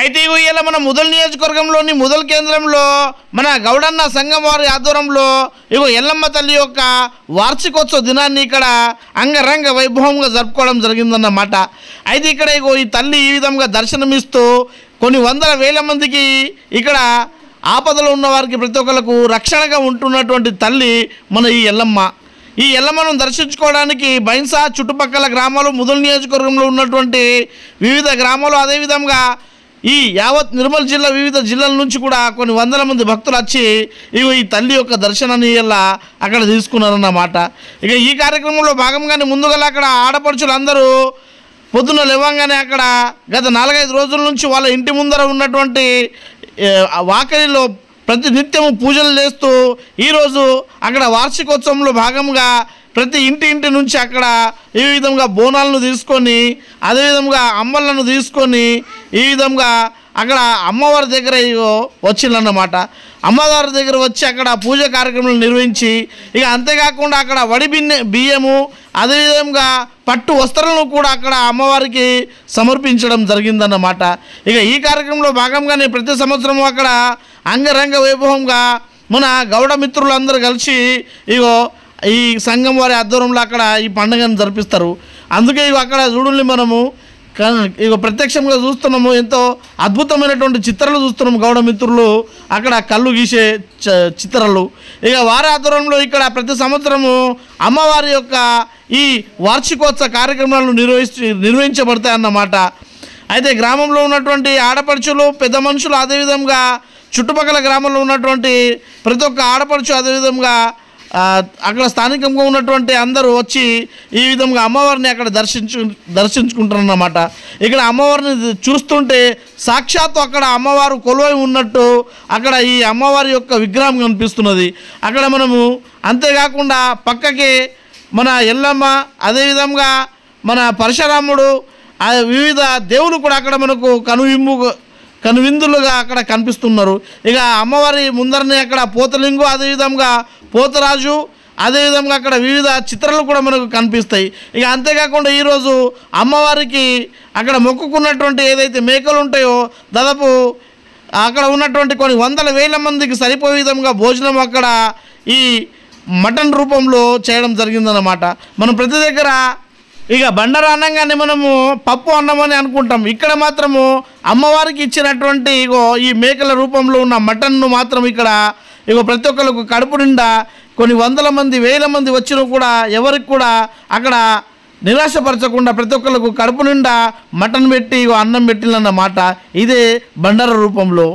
అయితే ఇవాళ మన ముదల్ నియోజకవర్గంలోని ముదల్ కేంద్రంలో మన గౌడన్న సంఘం వారి ఆధ్వర్యంలో ఎల్లమ్మ తల్లి యొక్క వార్షికోత్సవ దినాన్ని ఇక్కడ అంగరంగ వైభవంగా జరుపుకోవడం జరిగిందన్నమాట. అయితే ఇక్కడ ఈ తల్లి ఈ విధంగా దర్శనమిస్తూ కొన్ని వందల వేల మందికి ఇక్కడ ఆపదలో ఉన్న వారికి ప్రతి ఒక్కరికి రక్షణగా ఉంటున్నటువంటి తల్లి మన ఈ ఎల్లమ్మ. ఈ ఎల్లమ్మను దర్శించుకోవడానికి బైన్సా చుట్టుపక్కల గ్రామాలు ముదల్ నియోజకవర్గంలో ఉన్నటువంటి వివిధ గ్రామాలు అదేవిధంగా ఈ యావత్ నిర్మల్ జిల్లా వివిధ జిల్లాల నుంచి కూడా కొన్ని వందల మంది భక్తులు వచ్చి ఈ తల్లి యొక్క దర్శనాన్ని ఇలా అక్కడ తీసుకున్నారన్నమాట. ఇక ఈ కార్యక్రమంలో భాగంగానే ముందుగా అక్కడ ఆడపడుచులు అందరూ పొద్దున్న లేవంగానే అక్కడ గత 4-5 రోజుల నుంచి వాళ్ళ ఇంటి ముందర ఉన్నటువంటి వాకలిలో ప్రతి నిత్యము పూజలు చేస్తూ ఈరోజు అక్కడ వార్షికోత్సవంలో భాగంగా ప్రతి ఇంటి నుంచి అక్కడ ఈ విధంగా బోనాలను తీసుకొని అదేవిధంగా అమ్మలను తీసుకొని ఈ విధంగా అక్కడ అమ్మవారి దగ్గర వచ్చిందన్నమాట. అమ్మవారి దగ్గర వచ్చి అక్కడ పూజ కార్యక్రమాలు నిర్వహించి ఇక అంతేకాకుండా అక్కడ వడి బియ్యము అదేవిధంగా పట్టు వస్త్రాలను కూడా అక్కడ అమ్మవారికి సమర్పించడం జరిగిందన్నమాట. ఇక ఈ కార్యక్రమంలో భాగంగానే ప్రతి సంవత్సరం అక్కడ అంగరంగ వైభవంగా మన గౌడ మిత్రులందరూ కలిసి ఈ సంఘం వారి ఆధ్వర్యంలో అక్కడ ఈ పండుగను జరిపిస్తారు. అందుకే అక్కడ చూడండి మనము ప్రత్యక్షంగా చూస్తున్నాము, ఎంతో అద్భుతమైనటువంటి చిత్రాలు చూస్తున్నాము. గౌడ మిత్రులు అక్కడ కళ్ళు గీసే చిత్రాలు ఇక వారి ఆధ్వర్యంలో ఇక్కడ ప్రతి సంవత్సరము అమ్మవారి యొక్క ఈ వార్షికోత్సవ కార్యక్రమాలను నిర్వహించబడతాయి అన్నమాట. అయితే గ్రామంలో ఉన్నటువంటి ఆడపడుచులు పెద్ద మనుషులు అదేవిధంగా చుట్టుపక్కల గ్రామంలో ఉన్నటువంటి ప్రతి ఒక్క ఆడపడుచు అదేవిధంగా అక్కడ స్థానికంగా ఉన్నటువంటి అందరూ వచ్చి ఈ విధంగా అమ్మవారిని అక్కడ దర్శించుకుంటారన్నమాట. ఇక్కడ అమ్మవారిని చూస్తుంటే సాక్షాత్తు అక్కడ అమ్మవారు కొలువై ఉన్నట్టు అక్కడ ఈ అమ్మవారి యొక్క విగ్రహం కనిపిస్తున్నది. అక్కడ మనము అంతేకాకుండా పక్కకి మన ఎల్లమ్మ అదేవిధంగా మన పరశురాముడు వివిధ దేవులు కూడా అక్కడ మనకు కనువిందులుగా అక్కడ కనిపిస్తున్నారు. ఇక అమ్మవారి ముందరనే అక్కడ పోతలింగు అదేవిధంగా పోతరాజు అదేవిధంగా అక్కడ వివిధ చిత్రాలు కూడా మనకు కనిపిస్తాయి. ఇక అంతేకాకుండా ఈరోజు అమ్మవారికి అక్కడ మొక్కుకున్నటువంటి ఏదైతే మేకలు ఉంటాయో దాదాపు అక్కడ ఉన్నటువంటి కొన్ని వందల వేల మందికి సరిపోయే విధంగా భోజనం అక్కడ ఈ మటన్ రూపంలో చేయడం జరిగిందన్నమాట. మనం ప్రతి దగ్గర ఇక బండర అన్నంగానే మనము పప్పు అన్నమని అనుకుంటాం. ఇక్కడ మాత్రము అమ్మవారికి ఇచ్చినటువంటి ఈ మేకల రూపంలో ఉన్న మటన్ను మాత్రం ఇక్కడ ప్రతి ఒక్కరికి కడుపు నిండా కొన్ని వందల మంది వేల మంది వచ్చినా కూడా ఎవరికి కూడా అక్కడ నిరాశపరచకుండా ప్రతి ఒక్కరికి కడుపు నిండా మటన్ పెట్టి అన్నం పెట్టిందన్నమాట. ఇదే బండర రూపంలో.